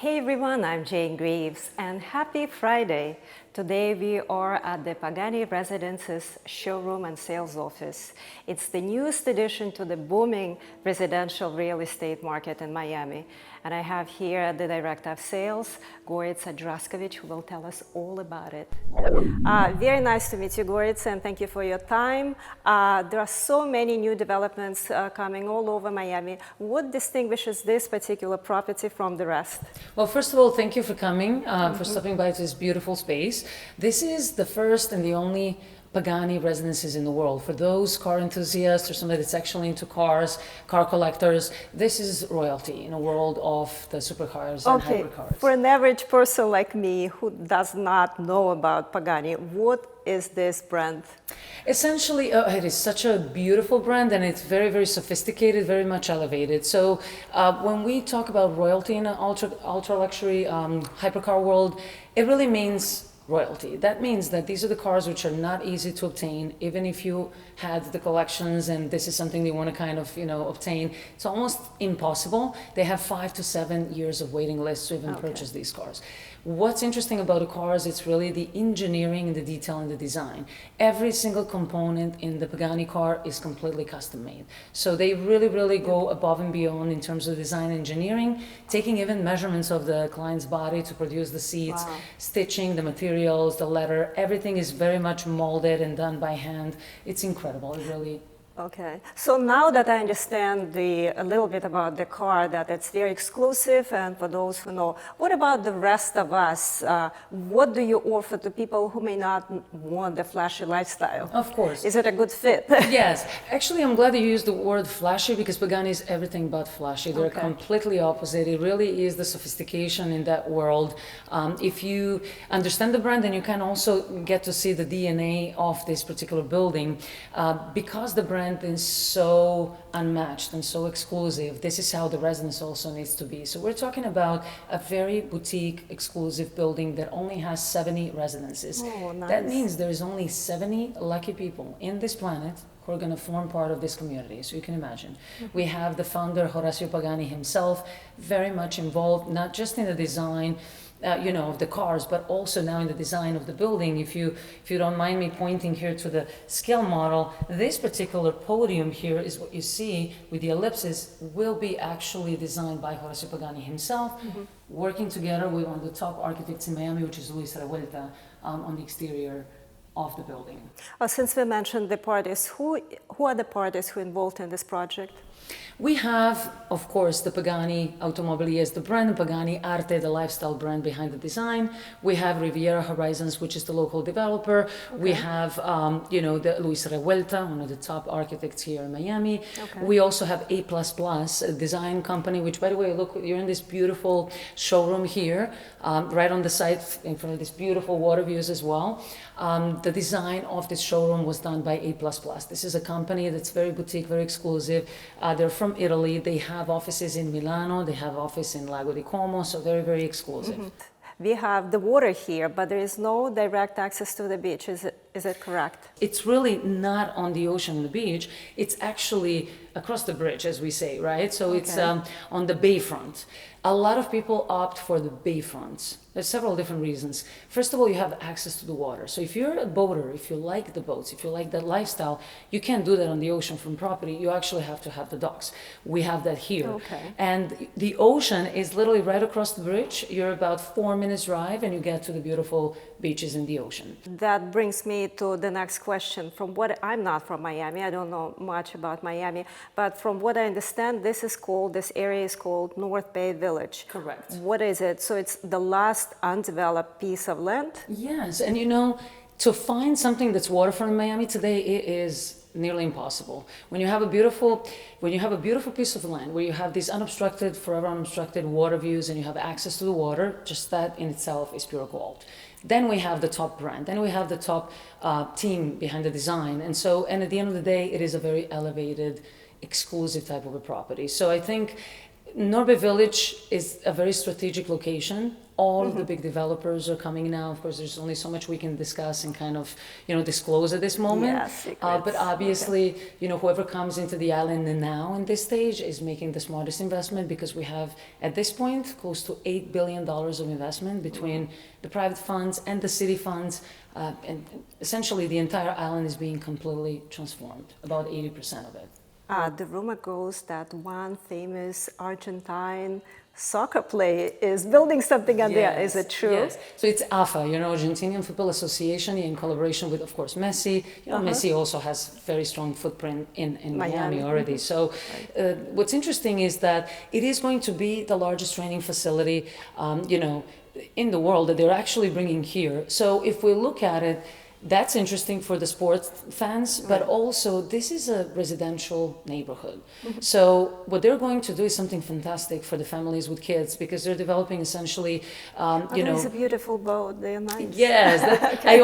Hey everyone, I'm Jane Greaves and happy Friday. Today we are at the Pagani Residences showroom and sales office. It's the newest addition to the booming residential real estate market in Miami. And I have here the Director of Sales, Goritza Draskovich, who will tell us all about it. Very nice to meet you, Goritza, and thank you for your time. There are so many new developments coming all over Miami. What distinguishes this particular property from the rest? Well, first of all, thank you for coming, for stopping by to this beautiful space. This is the first and the only Pagani Residences in the world. For those car enthusiasts or somebody that's actually into cars, car collectors, this is royalty in a world of the supercars and hypercars. For an average person like me who does not know about Pagani, what is this brand? Essentially, it is such a beautiful brand and it's very, very sophisticated, very much elevated. So when we talk about royalty in an ultra luxury hypercar world, it really means royalty. That means that these are the cars which are not easy to obtain, even if you had the collections and this is something they want to kind of, obtain. It's almost impossible. They have 5 to 7 years of waiting lists to even purchase these cars. What's interesting about the cars, it's really the engineering and the detail and the design. Every single component in the Pagani car is completely custom made. So they really, really go above and beyond in terms of design engineering, taking even measurements of the client's body to produce the seats, stitching, the materials, the leather, everything is very much molded and done by hand. It's incredible, it really. Okay, so now that I understand a little bit about the car, that it's very exclusive, and for those who know, what about the rest of us? What do you offer to people who may not want the flashy lifestyle? Of course. Is it a good fit? Yes, actually I'm glad you used the word flashy because Pagani is everything but flashy. They're completely opposite. It really is the sophistication in that world. If you understand the brand, then you can also get to see the DNA of this particular building because the brand is so unmatched and so exclusive. This is how the residence also needs to be. So we're talking about a very boutique, exclusive building that only has 70 residences. Oh, nice. That means there's only 70 lucky people in this planet who are going to form part of this community. So you can imagine. We have the founder, Horacio Pagani himself, very much involved, not just in the design, of the cars, but also now in the design of the building. If you don't mind me pointing here to the scale model, this particular podium here is what you see with the ellipses will be actually designed by Horacio Pagani himself, working together with one of the top architects in Miami, which is Luis Revuelta, on the exterior of the building. Since we mentioned the parties, who are the parties who are involved in this project? We have, of course, the Pagani Automobili as the brand, Pagani Arte, the lifestyle brand behind the design. We have Riviera Horizons, which is the local developer. We have, the Luis Revuelta, one of the top architects here in Miami. We also have A++, a design company, which, by the way, look, you're in this beautiful showroom here, right on the site in front of this beautiful water views as well. The design of this showroom was done by A++. This is a company that's very boutique, very exclusive. They're from Italy. They have offices in Milano. They have office in Lago di Como, so very, very exclusive. We have the water here, but there is no direct access to the beach. Is it correct? It's really not on the ocean and the beach. It's actually across the bridge, as we say, right? So it's on the bayfront. A lot of people opt for the bayfronts. There's several different reasons. First of all, you have access to the water. So if you're a boater, if you like the boats, if you like that lifestyle, you can't do that on the ocean from property. You actually have to have the docks. We have that here. And the ocean is literally right across the bridge. You're about 4 minutes drive and you get to the beautiful beaches in the ocean. That brings me to the next question. I'm not from Miami. I don't know much about Miami, but from what I understand, this area is called North Bay Village. Correct. What is it? So it's the last undeveloped piece of land? Yes, and to find something that's waterfront in Miami today, it is nearly impossible. When you have a beautiful piece of land where you have these unobstructed, forever unobstructed water views and you have access to the water, just that in itself is pure gold. Then we have the top brand, then we have the top team behind the design. And at the end of the day, it is a very elevated, exclusive type of a property. So I think Norbe Village is a very strategic location. All of the big developers are coming now. Of course, there's only so much we can discuss and kind of, disclose at this moment. Yes, secrets. But obviously, whoever comes into the island now in this stage is making the smartest investment, because we have, at this point, close to $8 billion of investment between the private funds and the city funds. And essentially, the entire island is being completely transformed, about 80% of it. The rumor goes that one famous Argentine soccer player is building something on there. Is it true? Yes. So it's AFA, Argentinian Football Association, in collaboration with, of course, Messi. Messi also has very strong footprint in Miami already. So what's interesting is that it is going to be the largest training facility, in the world that they're actually bringing here. So if we look at it, that's interesting for the sports fans, but also this is a residential neighborhood. So what they're going to do is something fantastic for the families with kids, because they're developing essentially, It's a beautiful boat. They're nice. Yes, I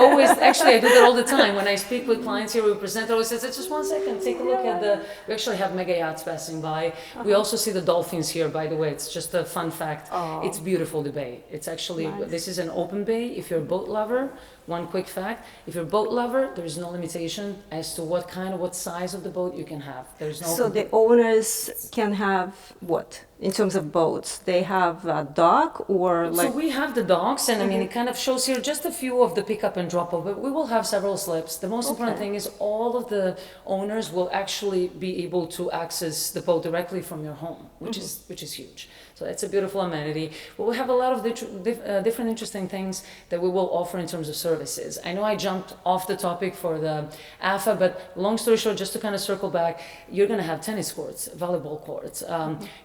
do that all the time. When I speak with clients here, we present, I always say, just 1 second, take a look at we actually have mega yachts passing by. We also see the dolphins here, by the way. It's just a fun fact. It's beautiful, the bay. It's actually, this is an open bay. If you're a boat lover, one quick fact, if you're a boat lover, there is no limitation as to what size of the boat you can have. There's no. So the owners can have what? In terms of boats, they have a dock or like. So we have the docks, and I mean, it kind of shows here just a few of the pickup and drop off, but we will have several slips. The most important thing is all of the owners will actually be able to access the boat directly from your home, which is huge. So it's a beautiful amenity. But we have a lot of different interesting things that we will offer in terms of services. I know I jumped off the topic for the AFA, but long story short, just to kind of circle back, you're going to have tennis courts, volleyball courts.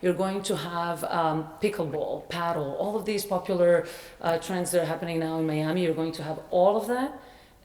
You're going to have pickleball, padel, all of these popular trends that are happening now in Miami. You're going to have all of that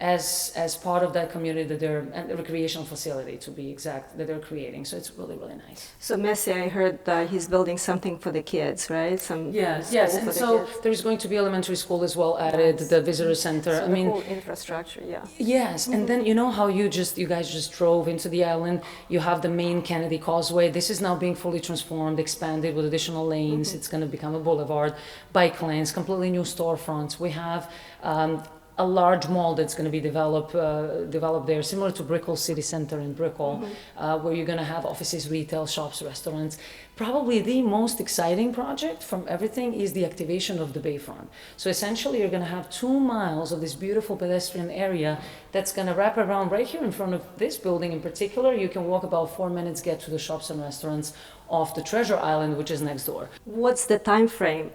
as part of that community and the recreational facility, to be exact, that they're creating. So it's really, really nice. So Messi, I heard he's building something for the kids, right? Yes. And so there's going to be elementary school as well added, the visitor center. So the whole infrastructure, yeah. Yes, and then how you guys just drove into the island. You have the main Kennedy Causeway. This is now being fully transformed, expanded with additional lanes. It's going to become a boulevard, bike lanes, completely new storefronts. We have a large mall that's going to be developed there, similar to Brickell City Center in Brickell, where you're going to have offices, retail, shops, restaurants. Probably the most exciting project from everything is the activation of the bayfront. So essentially, you're going to have 2 miles of this beautiful pedestrian area that's going to wrap around right here in front of this building in particular. You can walk about 4 minutes, get to the shops and restaurants off the Treasure Island, which is next door. What's the time frame?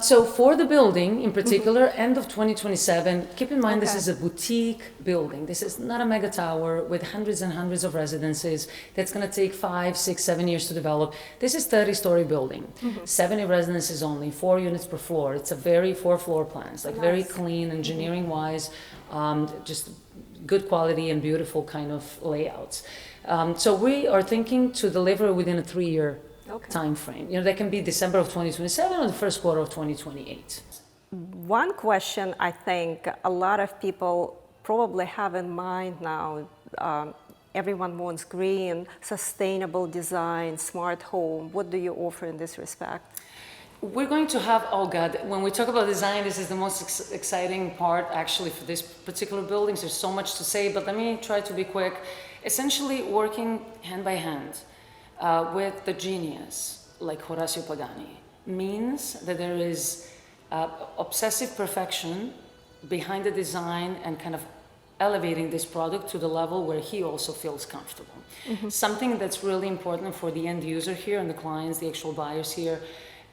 So for the building in particular, end of 2027, keep in mind this is a boutique building. This is not a mega tower with hundreds and hundreds of residences that's going to take 5, 6, 7 years to develop. This is 30-story building, 70 residences only, 4 units per floor. It's a 4 floor plans, very clean engineering-wise, just good quality and beautiful kind of layouts. So we are thinking to deliver within a 3-year time frame. That can be December of 2027 or the first quarter of 2028. One question I think a lot of people probably have in mind now, everyone wants green, sustainable design, smart home. What do you offer in this respect? We're going to have, when we talk about design, this is the most exciting part actually for this particular building. There's so much to say, but let me try to be quick. Essentially working hand by hand with the genius like Horacio Pagani means that there is obsessive perfection behind the design and kind of elevating this product to the level where he also feels comfortable. Something that's really important for the end user here and the clients, the actual buyers here.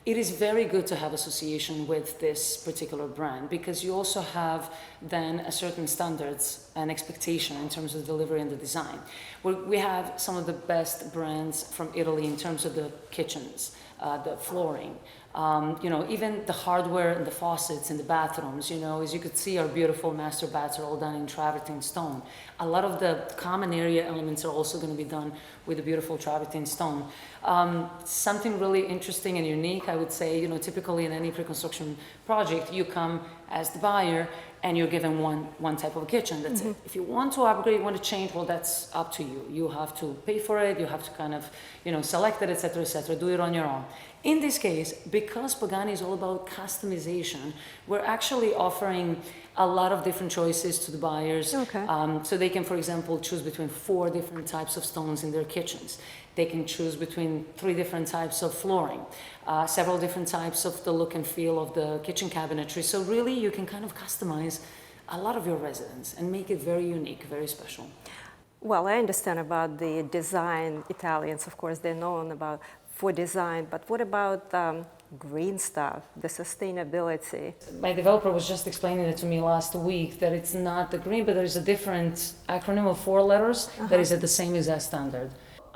It is very good to have association with this particular brand because you also have then a certain standards and expectation in terms of delivery and the design. We have some of the best brands from Italy in terms of the kitchens, the flooring, even the hardware and the faucets in the bathrooms, as you could see, our beautiful master baths are all done in travertine stone. A lot of the common area elements are also going to be done with the beautiful travertine stone. Something really interesting and unique, I would say, typically in any pre-construction project, you come as the buyer and you're given one type of kitchen. That's it. If you want to upgrade, you want to change, well, that's up to you. You have to pay for it. You have to kind of, select it, etc., etc. Do it on your own. In this case, because Pagani is all about customization, we're actually offering a lot of different choices to the buyers. Okay. So they can, for example, choose between 4 different types of stones in their kitchens. They can choose between 3 different types of flooring, several different types of the look and feel of the kitchen cabinetry. So really, you can kind of customize a lot of your residence and make it very unique, very special. Well, I understand about the design. Italians, of course, they're known for design, but what about green stuff, the sustainability? My developer was just explaining it to me last week that it's not the green, but there's a different acronym of 4 letters that is at the same exact standard.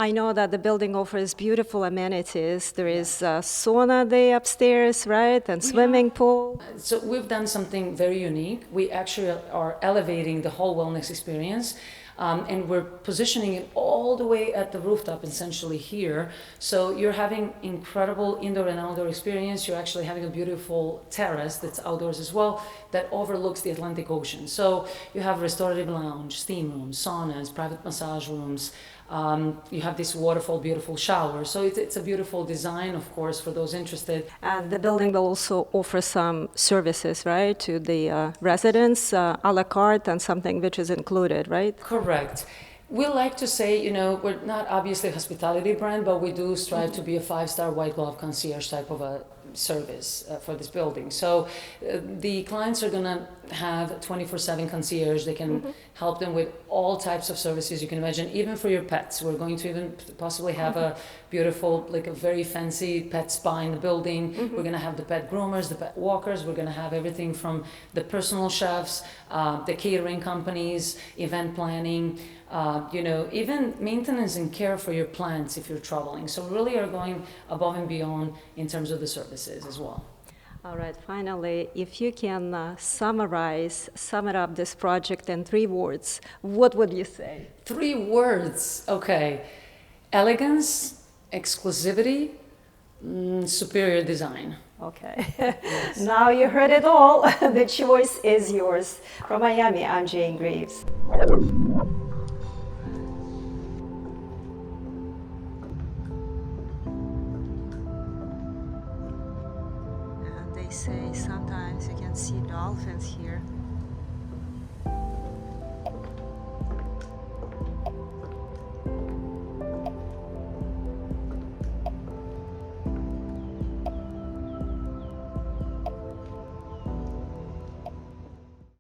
I know that the building offers beautiful amenities. There is a sauna there upstairs, right? And swimming pool. So we've done something very unique. We actually are elevating the whole wellness experience. And we're positioning it all the way at the rooftop, essentially here. So you're having incredible indoor and outdoor experience. You're actually having a beautiful terrace that's outdoors as well that overlooks the Atlantic Ocean. So you have restorative lounge, steam rooms, saunas, private massage rooms. You have this waterfall, beautiful shower. So it's a beautiful design, of course, for those interested. And the building will also offer some services, right, to the residents, a la carte and something which is included, right? Correct. We like to say, we're not obviously a hospitality brand, but we do strive to be a 5-star white glove concierge type of a service for this building. So the clients are going to have 24/7 concierge. They can help them with all types of services you can imagine, even for your pets. We're going to even possibly have a beautiful, like a very fancy pet spa in the building. We're going to have the pet groomers, the pet walkers. We're going to have everything from the personal chefs, the catering companies, event planning, even maintenance and care for your plants if you're traveling. So really are going above and beyond in terms of the services as well. All right, finally, if you can sum it up this project in 3 words, what would you say? 3 words, okay. Elegance, exclusivity, superior design. Okay, now you heard it all. The choice is yours. From Miami, I'm Jane Greaves. They say sometimes you can see dolphins here.